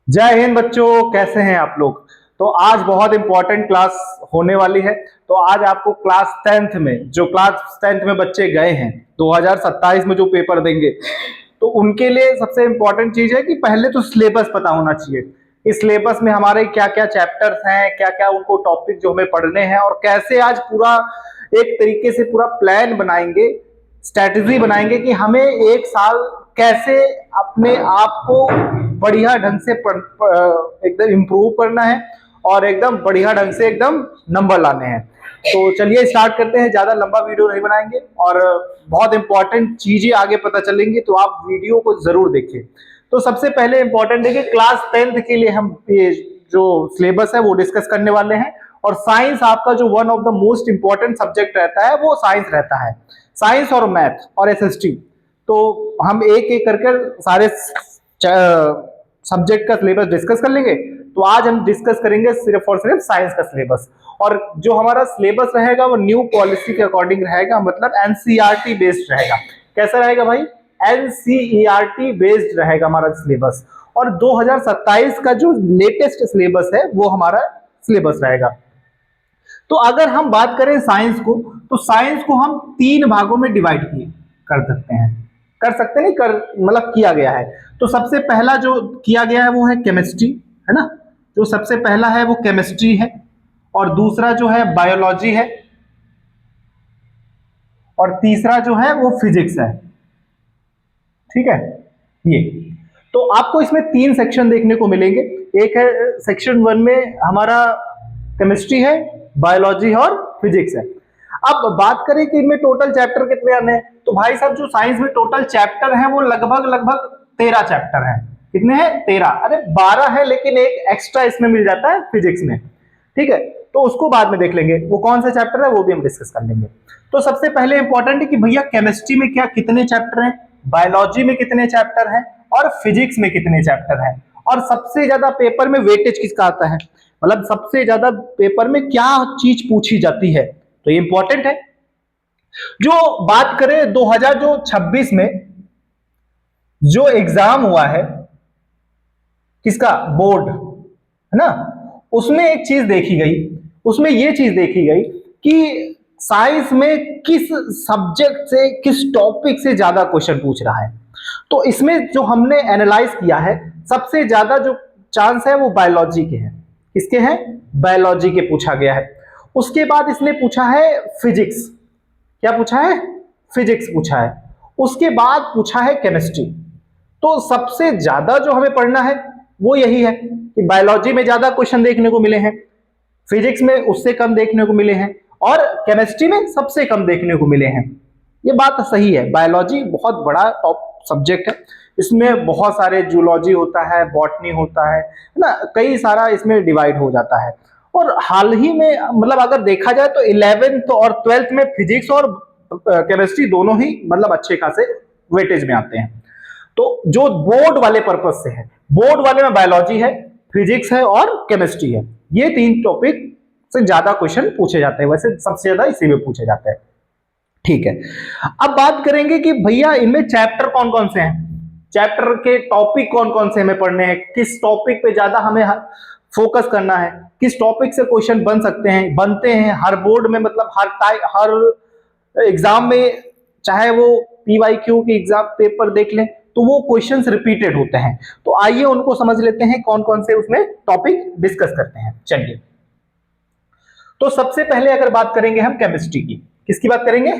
जय हिंद बच्चों, कैसे हैं आप लोग। तो आज बहुत इंपॉर्टेंट क्लास होने वाली है। तो आज आपको क्लास 10th में जो क्लास 10th में बच्चे गए हैं 2027 में जो पेपर देंगे, तो उनके लिए सबसे इंपॉर्टेंट चीज है कि पहले तो सिलेबस पता होना चाहिए। इस सिलेबस में हमारे क्या क्या चैप्टर्स हैं, क्या क्या उनको टॉपिक जो हमें पढ़ने हैं, और कैसे आज पूरा एक तरीके से पूरा प्लान बनाएंगे, स्ट्रेटजी बनाएंगे कि हमें एक साल कैसे अपने आप को बढ़िया ढंग से एकदम इम्प्रूव करना है और एकदम बढ़िया ढंग से एकदम नंबर लाने हैं। तो चलिए स्टार्ट करते हैं, ज्यादा लंबा वीडियो नहीं बनाएंगे और बहुत इंपॉर्टेंट चीजें आगे पता चलेंगी, तो आप वीडियो को जरूर देखिए। तो सबसे पहले इंपॉर्टेंट है कि क्लास 10th के लिए हम ये जो सिलेबस है वो डिस्कस करने वाले हैं। और साइंस आपका जो one of the most important subject रहता है वो साइंस रहता है, साइंस और मैथ और एसएसटी। तो हम एक एक करके सारे सब्जेक्ट का सिलेबस डिस्कस कर लेंगे। तो आज हम डिस्कस करेंगे सिर्फ और सिर्फ साइंस का सिलेबस, और जो हमारा सिलेबस रहेगा वो न्यू पॉलिसी के अकॉर्डिंग रहेगा, मतलब एनसीईआरटी बेस्ड रहेगा। कैसा रहेगा भाई? एनसीईआरटी बेस्ड रहेगा हमारा सिलेबस। और 2027 का जो लेटेस्ट सिलेबस है वो हमारा सिलेबस रहेगा। तो अगर हम बात करें साइंस को, तो साइंस को हम तीन भागों में डिवाइड किए कर सकते हैं, कर सकते नहीं कर मतलब किया गया है। तो सबसे पहला जो किया गया है वो है केमिस्ट्री, है ना। जो सबसे पहला है वो केमिस्ट्री है, और दूसरा जो है बायोलॉजी है, और तीसरा जो है वो फिजिक्स है। ठीक है, ये तो आपको इसमें तीन सेक्शन देखने को मिलेंगे। एक है सेक्शन 1 में हमारा केमिस्ट्री है, बायोलॉजी है और फिजिक्स है। अब बात करें कि इनमें टोटल चैप्टर कितने आने हैं, तो भाई साहब जो साइंस में टोटल चैप्टर हैं वो लगभग लगभग 13 चैप्टर हैं। कितने हैं? 13। अरे 12 है, लेकिन एक एक्स्ट्रा इसमें मिल जाता है फिजिक्स में। ठीक है, तो उसको बाद में देख लेंगे वो कौन सा चैप्टर है, वो भी हम डिस्कस कर लेंगे। तो सबसे पहले इंपॉर्टेंट है कि भैया केमिस्ट्री में क्या कितने चैप्टर हैं, बायोलॉजी में कितने चैप्टर हैं, और फिजिक्स में कितने चैप्टर हैं, और सबसे ज्यादा पेपर में वेटेज किसका आता है, मतलब सबसे ज्यादा पेपर में क्या चीज पूछी जाती है। तो ये इंपॉर्टेंट है। जो बात करें 2026 में जो एग्जाम हुआ है किसका, बोर्ड, है ना, उसमें एक चीज देखी गई, उसमें ये चीज देखी गई कि साइंस में किस सब्जेक्ट से, किस टॉपिक से ज्यादा क्वेश्चन पूछ रहा है। तो इसमें जो हमने एनालाइज किया है, सबसे ज्यादा जो चांस है वो बायोलॉजी के हैं। किसके हैं? बायोलॉजी के पूछा गया है। उसके बाद इसने पूछा है फिजिक्स। क्या पूछा है? फिजिक्स पूछा है। उसके बाद पूछा है केमिस्ट्री। तो सबसे ज्यादा जो हमें पढ़ना है वो यही है कि बायोलॉजी में ज्यादा क्वेश्चन देखने को मिले हैं, फिजिक्स में उससे कम देखने को मिले हैं, और केमिस्ट्री में सबसे कम देखने को मिले हैं। ये बात सही है, बायोलॉजी बहुत बड़ा टॉप सब्जेक्ट है। इसमें बहुत सारे जूलॉजी होता है, बॉटनी होता है ना, कई सारा इसमें डिवाइड हो जाता है। और हाल ही में मतलब अगर देखा जाए तो 11th और 12th में फिजिक्स और केमिस्ट्री दोनों ही मतलब अच्छे खासे वेटेज में आते हैं। तो जो बोर्ड वाले पर्पज से है, बोर्ड वाले में बायोलॉजी है, फिजिक्स है और केमिस्ट्री है। ये तीन टॉपिक से ज्यादा क्वेश्चन पूछे जाते हैं, वैसे सबसे ज्यादा इसी में पूछे जाते हैं। ठीक है, अब बात करेंगे कि भैया इनमें चैप्टर कौन कौन से हैं, चैप्टर के टॉपिक कौन कौन से हमें पढ़ने हैं, किस टॉपिक पे ज्यादा हमें फोकस करना है, किस टॉपिक से क्वेश्चन बन सकते हैं, बनते हैं हर बोर्ड में, मतलब हर एग्जाम में, चाहे वो पीवाईक्यू की एग्जाम पेपर देख लें तो वो क्वेश्चंस रिपीटेड होते हैं। तो आइए उनको समझ लेते हैं कौन कौन से उसमें टॉपिक डिस्कस करते हैं। चलिए, तो सबसे पहले अगर बात करेंगे हम केमिस्ट्री की, किसकी बात करेंगे?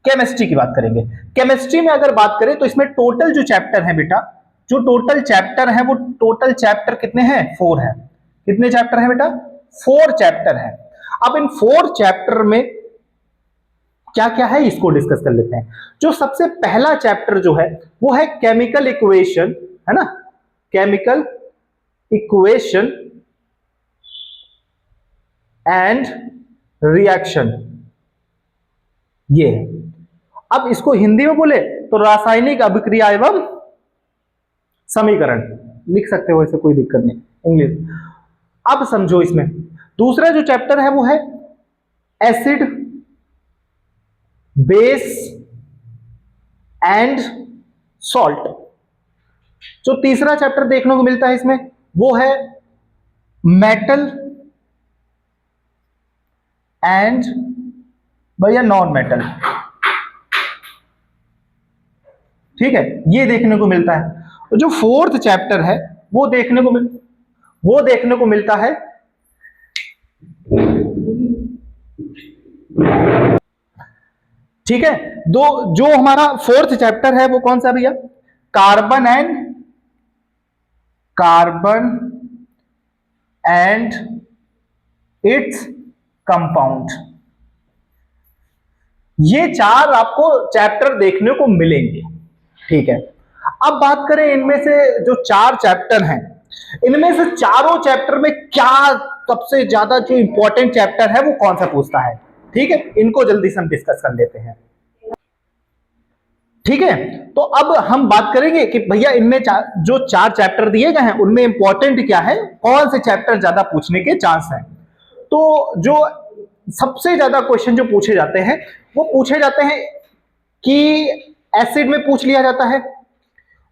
केमिस्ट्री की बात करेंगे। केमिस्ट्री में अगर बात करें तो इसमें टोटल जो चैप्टर है बेटा, जो टोटल चैप्टर है वो टोटल चैप्टर कितने हैं? 4 है। कितने चैप्टर है बेटा? 4 चैप्टर है। अब इन 4 चैप्टर में क्या क्या है इसको डिस्कस कर लेते हैं। जो सबसे पहला चैप्टर जो है वो है केमिकल इक्वेशन, है ना, केमिकल इक्वेशन एंड रिएक्शन, ये है। अब इसको हिंदी में बोले तो रासायनिक अभिक्रिया एवं समीकरण लिख सकते हो, ऐसे कोई दिक्कत नहीं, इंग्लिश। अब समझो इसमें दूसरा जो चैप्टर है वो है एसिड, बेस एंड सॉल्ट। जो तीसरा चैप्टर देखने को मिलता है इसमें वो है मेटल एंड भैया नॉन मेटल। ठीक है, ये देखने को मिलता है। तो जो फोर्थ चैप्टर है वो देखने को मिलता है ठीक है। दो जो हमारा फोर्थ चैप्टर है वो कौन सा भैया? Carbon and its compound. ये चार आपको चैप्टर देखने को मिलेंगे। ठीक है, अब बात करें इनमें से जो चार चैप्टर हैं, इनमें से चारों चैप्टर में क्या सबसे ज्यादा जो इंपॉर्टेंट चैप्टर है वो कौन सा पूछता है? ठीक है, इनको जल्दी से हम डिस्कस कर लेते हैं। ठीक है, तो अब हम बात करेंगे कि भैया इनमें जो चार चैप्टर दिए गए हैं उनमें इंपॉर्टेंट क्या है, कौन से चैप्टर ज्यादा पूछने के चांस हैं। तो जो सबसे ज्यादा क्वेश्चन जो पूछे जाते हैं वो पूछे जाते हैं कि एसिड में पूछ लिया जाता है,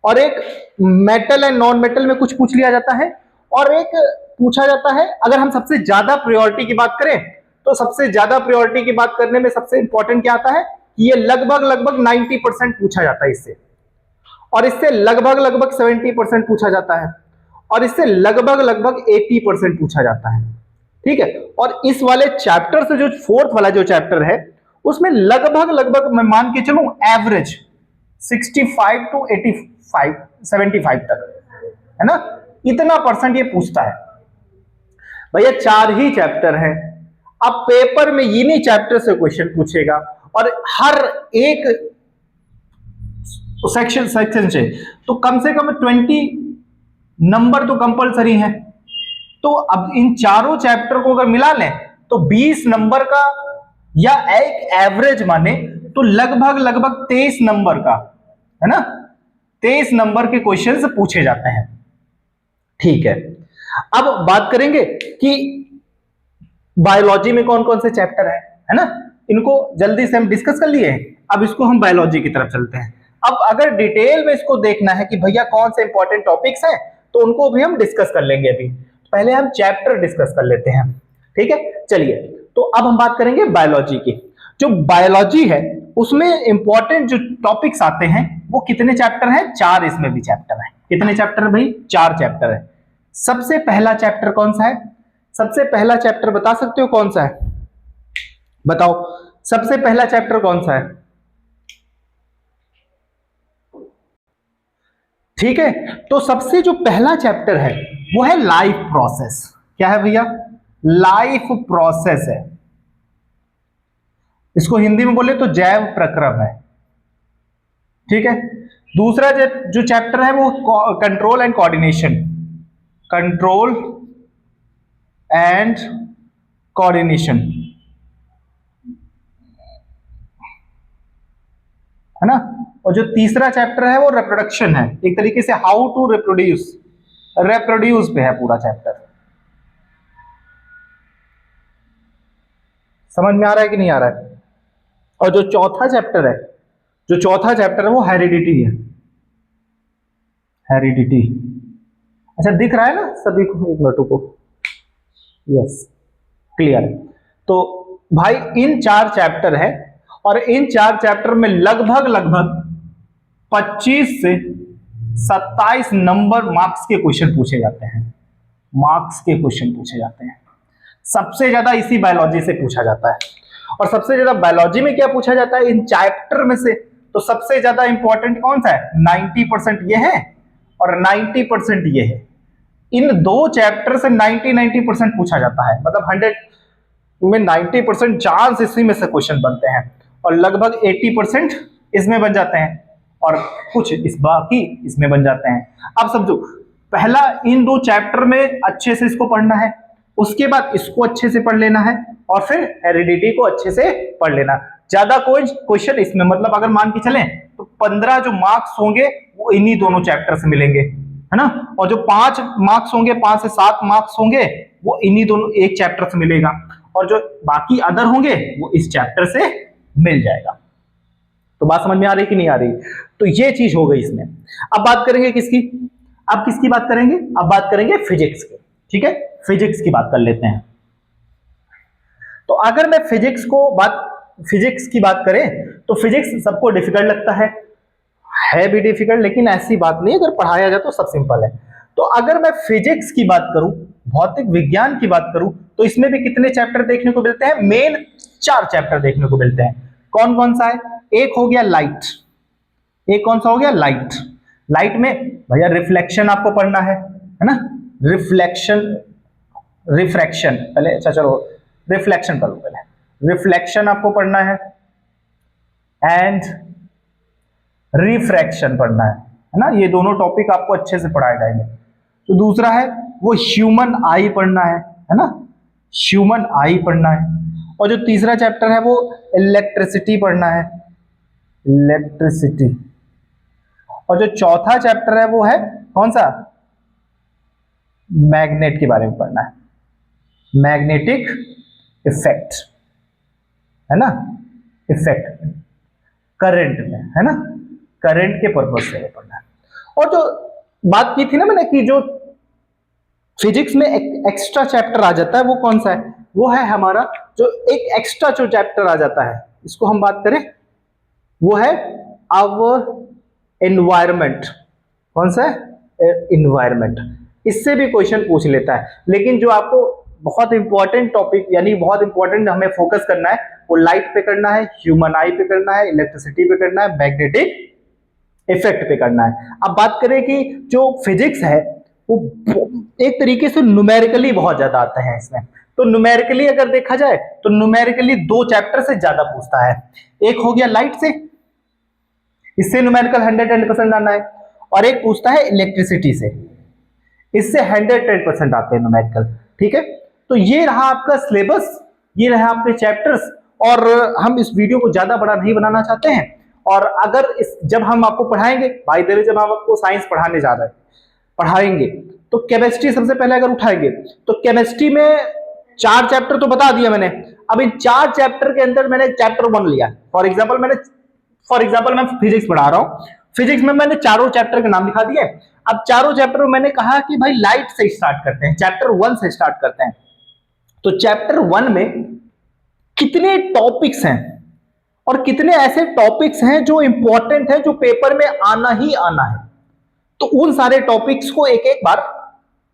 और एक मेटल एंड नॉन मेटल में कुछ पूछ लिया जाता है, और एक पूछा जाता है, अगर हम सबसे ज्यादा प्रायोरिटी की बात करें तो सबसे ज्यादा प्रायोरिटी की बात करने में सबसे इंपॉर्टेंट क्या आता है, ये लगभग 90% पूछा जाता है इससे, और इससे लगभग 70% पूछा जाता है, और इससे लगभग 80% पूछा जाता है। ठीक है, और इस वाले चैप्टर से जो फोर्थ वाला जो चैप्टर है उसमें लगभग मैं मान के चलूं एवरेज 65 टू 85 75 तक, है ना, इतना परसेंट ये पूछता है। भैया चार ही चैप्टर है, अब पेपर में इन्हीं चैप्टर से क्वेश्चन पूछेगा, और हर एक सेक्शन से तो कम से कम 20 नंबर तो कंपलसरी है। तो अब इन चारों चैप्टर को अगर मिला लें तो 20 नंबर का, या एक एवरेज माने तो लगभग 23 नंबर का, है ना, 23 नंबर के क्वेश्चंस पूछे जाते हैं। ठीक है, अब बात करेंगे कि बायोलॉजी में कौन कौन से चैप्टर है ना, इनको जल्दी से हम डिस्कस कर लिए। अब इसको हम बायोलॉजी की तरफ चलते हैं। अब अगर डिटेल में इसको देखना है कि भैया कौन से इंपॉर्टेंट टॉपिक्स हैं तो उनको भी हम डिस्कस कर लेंगे। अभी पहले हम चैप्टर डिस्कस कर लेते हैं। ठीक है, चलिए, तो अब हम बात करेंगे बायोलॉजी की। जो बायोलॉजी है उसमें इंपॉर्टेंट जो टॉपिक्स आते हैं वो कितने चैप्टर हैं? चार इसमें भी चैप्टर है। कितने चैप्टर है भाई? चार चैप्टर है। सबसे पहला चैप्टर कौन सा है? सबसे पहला चैप्टर बता सकते हो कौन सा है? बताओ, सबसे पहला चैप्टर कौन सा है? ठीक है, तो सबसे जो पहला चैप्टर है वो है लाइफ प्रोसेस। क्या है भैया? लाइफ प्रोसेस है। इसको हिंदी में बोले तो जैव प्रक्रम है। ठीक है, दूसरा जो चैप्टर है वो control and coordination. Control and coordination, है ना। और जो तीसरा चैप्टर है वो रिप्रोडक्शन है, एक तरीके से हाउ टू रिप्रोड्यूस पे है पूरा चैप्टर। समझ में आ रहा है कि नहीं आ रहा है? और जो चौथा चैप्टर है वो हेरिडिटी है। हेरिडिटी, अच्छा दिख रहा है ना सभी को? एक मिनट को, यस, क्लियर है। तो भाई इन चार चैप्टर है, और इन चार चैप्टर में लगभग 25 से 27 नंबर मार्क्स के क्वेश्चन पूछे जाते हैं। मार्क्स के क्वेश्चन पूछे जाते हैं, सबसे ज्यादा इसी बायोलॉजी से पूछा जाता है। और सबसे ज्यादा बायोलॉजी में क्या पूछा जाता है इन चैप्टर में से? तो सबसे ज्यादा इंपॉर्टेंट कौन सा है? 90% ये है और 90% ये है। इन दो चैप्टर से 90% पूछा जाता है, मतलब 100 में 90% चांस इसी में से क्वेश्चन बनते हैं, और लगभग 80% इसमें बन जाते हैं, और कुछ बाकी इसमें बन जाते हैं। अब समझो, पहला इन दो चैप्टर में अच्छे से इसको पढ़ना है, उसके बाद इसको अच्छे से पढ़ लेना है, और फिर हेरिडिटी को अच्छे से पढ़ लेना। ज्यादा कोई क्वेश्चन इसमें, मतलब अगर मान के चलें तो 15 जो मार्क्स होंगे वो इन्हीं दोनों चैप्टर से मिलेंगे, है ना। और जो 5 मार्क्स होंगे, 5 से 7 मार्क्स होंगे, वो इन्हीं दोनों एक चैप्टर से मिलेगा, और जो बाकी अदर होंगे वो इस चैप्टर से मिल जाएगा। तो बात समझ में आ रही कि नहीं आ रही? तो ये चीज हो गई इसमें। अब बात करेंगे किसकी? अब किसकी बात करेंगे? अब बात करेंगे फिजिक्स की। ठीक है, फिजिक्स की बात कर लेते हैं। तो अगर मैं फिजिक्स की बात करें तो फिजिक्स सबको डिफिकल्ट लगता है भी डिफिकल्ट, लेकिन ऐसी बात नहीं, अगर पढ़ाया जाए तो सब सिंपल है। तो अगर मैं फिजिक्स की बात करूं, भौतिक विज्ञान की बात करूं, तो इसमें भी कितने चैप्टर देखने को मिलते हैं? मेन 4 चैप्टर देखने को मिलते हैं। कौन कौन सा है? एक हो गया लाइट। एक कौन सा हो गया? लाइट। लाइट में भैया रिफ्लेक्शन आपको पढ़ना है ना? रिफ्लेक्शन, रिफ्रैक्शन पहले, अच्छा चलो रिफ्लेक्शन कर लो पहले। रिफ्लेक्शन आपको पढ़ना है एंड रिफ्रैक्शन पढ़ना है ना? ये दोनों टॉपिक आपको अच्छे से पढ़ाए जाएंगे। तो दूसरा है वो ह्यूमन आई पढ़ना है ना? ह्यूमन आई पढ़ना है। और जो तीसरा चैप्टर है वो इलेक्ट्रिसिटी पढ़ना है, इलेक्ट्रिसिटी। और जो चौथा चैप्टर है वो है कौन सा? मैग्नेट के बारे में पढ़ना है, मैग्नेटिक इफेक्ट, है ना? इफेक्ट करंट में, है ना? करंट के पर्पज से पढ़ना है। और जो बात की थी ना मैंने कि जो फिजिक्स में एक एक्स्ट्रा चैप्टर आ जाता है, वो कौन सा है? वो है हमारा जो एक एक्स्ट्रा जो चैप्टर आ जाता है, इसको हम बात करें, वो है आवर एनवायरमेंट। कौन सा है? एनवायरमेंट। इससे भी क्वेश्चन पूछ लेता है, लेकिन जो आपको बहुत इंपॉर्टेंट टॉपिक, यानी बहुत इंपॉर्टेंट हमें फोकस करना है, वो लाइट पे करना है, ह्यूमन आई पे करना है, इलेक्ट्रिसिटी पे करना है, मैग्नेटिक इफेक्ट पे करना है। अब बात करें कि जो फिजिक्स है वो एक तरीके से न्यूमेरिकली बहुत ज्यादा आता है इसमें। तो न्यूमेरिकली अगर देखा जाए तो न्यूमेरिकली 2 चैप्टर से ज्यादा पूछता है। एक हो गया लाइट से, इससे न्यूमेरिकल 110% आना है, और एक पूछता है इलेक्ट्रिसिटी से, इससे 110% आते हैं न्यूमेरिकल। ठीक है, तो ये रहा आपका सिलेबस, ये रहा आपके चैप्टर्स। और हम इस वीडियो को ज्यादा बड़ा नहीं बनाना चाहते हैं। और अगर जब हम आपको पढ़ाएंगे, बाय द वे जब हम आपको साइंस पढ़ाने जा रहे हैं, पढ़ाएंगे तो केमिस्ट्री सबसे पहले अगर उठाएंगे तो केमिस्ट्री में 4 चैप्टर तो बता दिया मैंने। अब इन 4 चैप्टर के अंदर मैंने चैप्टर 1 लिया। फॉर एग्जाम्पल मैं फिजिक्स पढ़ा रहा हूं, फिजिक्स में मैंने चारों चैप्टर के नाम लिखा दिए। अब चारों चैप्टर में मैंने कहा कि भाई लाइट से स्टार्ट करते हैं, चैप्टर 1 से स्टार्ट करते हैं। तो चैप्टर 1 में कितने टॉपिक्स हैं और कितने ऐसे टॉपिक्स हैं जो इंपॉर्टेंट है, जो पेपर में आना ही आना है, तो उन सारे टॉपिक्स को एक एक बार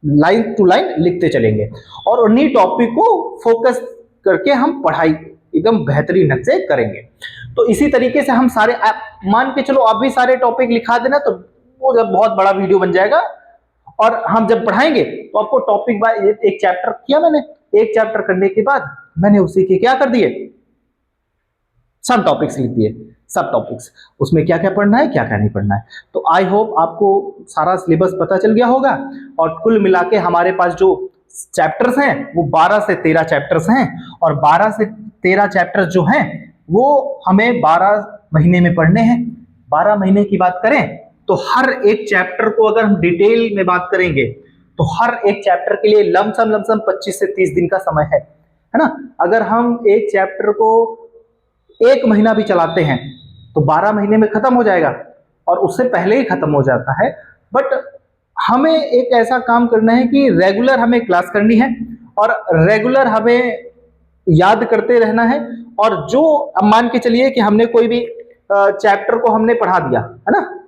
लाइन टू लाइन लिखते चलेंगे और उन्हीं टॉपिक को फोकस करके हम पढ़ाई एकदम बेहतरीन ढंग से करेंगे। तो इसी तरीके से हम सारे, मान के चलो आप भी सारे टॉपिक लिखा देना, तो वो जब बहुत बड़ा वीडियो बन जाएगा। और हम जब पढ़ाएंगे तो आपको टॉपिक बाय एक चैप्टर किया मैंने, एक चैप्टर करने के बाद मैंने उसी के क्या कर दिए, सब टॉपिक्स लिख दिए, सब टॉपिक्स, उसमें क्या क्या पढ़ना है, क्या क्या नहीं पढ़ना है। तो आई होप आपको सारा सिलेबस पता चल गया होगा। और कुल मिला के हमारे पास जो चैप्टर्स हैं वो 12 से 13 चैप्टर्स हैं, और 12 से 13 चैप्टर्स जो हैं वो हमें 12 महीने में पढ़ने हैं। 12 महीने की बात करें तो हर एक चैप्टर को अगर हम डिटेल में बात करेंगे तो हर एक चैप्टर के लिए लमसम 25 से 30 दिन का समय है ना? अगर हम एक चैप्टर को 1 महीना भी चलाते हैं तो 12 महीने में खत्म हो जाएगा, और उससे पहले ही खत्म हो जाता है। बट हमें एक ऐसा काम करना है कि रेगुलर हमें क्लास करनी है और रेगुलर हमें याद करते रहना है। और जो, अब मान के चलिए कि हमने कोई भी चैप्टर को हमने पढ़ा दिया है ना,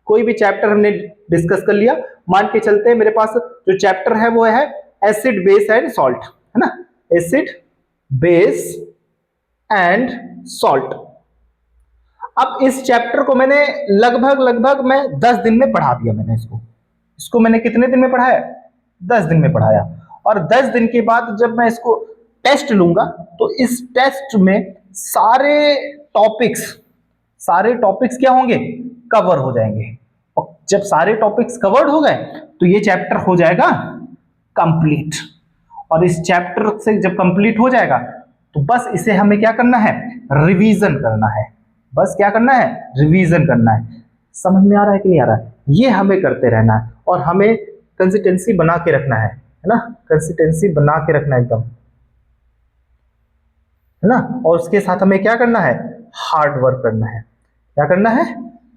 कोई भी चैप्टर हमने डिस्कस कर लिया, मान के चलते हैं मेरे पास जो चैप्टर है वो है एसिड बेस एंड सॉल्ट, है ना? Acid base and salt. अब इस चैप्टर को मैंने लगभग मैं 10 दिन में पढ़ा दिया। मैंने इसको मैंने कितने दिन में पढ़ाया? 10 दिन में पढ़ाया। और 10 दिन के बाद जब मैं इसको टेस्ट लूंगा तो इस टेस्ट में सारे टॉपिक्स क्या होंगे? कवर हो जाएंगे। और जब सारे टॉपिक्स कवर्ड हो गए तो ये चैप्टर हो जाएगा कंप्लीट। और इस चैप्टर से जब कंप्लीट हो जाएगा तो बस इसे हमें क्या करना है? रिवीजन करना है। बस क्या करना है? रिवीजन करना है। समझ में आ रहा है कि नहीं आ रहा है? ये हमें करते रहना है और हमें कंसिस्टेंसी बना के रखना है ना? कंसिस्टेंसी बना के रखना एकदम, है ना? और उसके साथ हमें क्या करना है? हार्ड वर्क करना है। क्या करना है?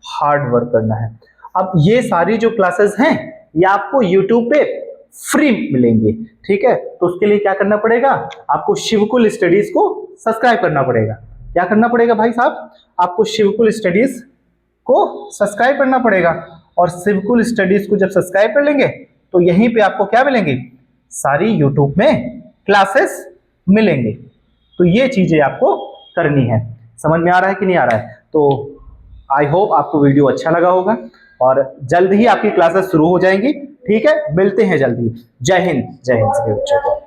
हार्ड वर्क करना है। अब ये सारी जो क्लासेस हैं ये आपको यूट्यूब पे फ्री मिलेंगे। ठीक है, तो उसके लिए क्या करना पड़ेगा, आपको शिवकुल स्टडीज को सब्सक्राइब करना पड़ेगा। क्या करना पड़ेगा भाई साहब, आपको शिवकुल स्टडीज को सब्सक्राइब करना पड़ेगा। और शिवकुल स्टडीज को जब सब्सक्राइब कर लेंगे तो यहीं पे आपको क्या मिलेंगे, सारी यूट्यूब में क्लासेस मिलेंगे। तो ये चीजें आपको करनी है। समझ में आ रहा है कि नहीं आ रहा है? तो आई होप आपको वीडियो अच्छा लगा होगा और जल्द ही आपकी क्लासेस शुरू हो जाएंगी। ठीक है, मिलते हैं जल्दी। जय हिंद सभी बच्चों को।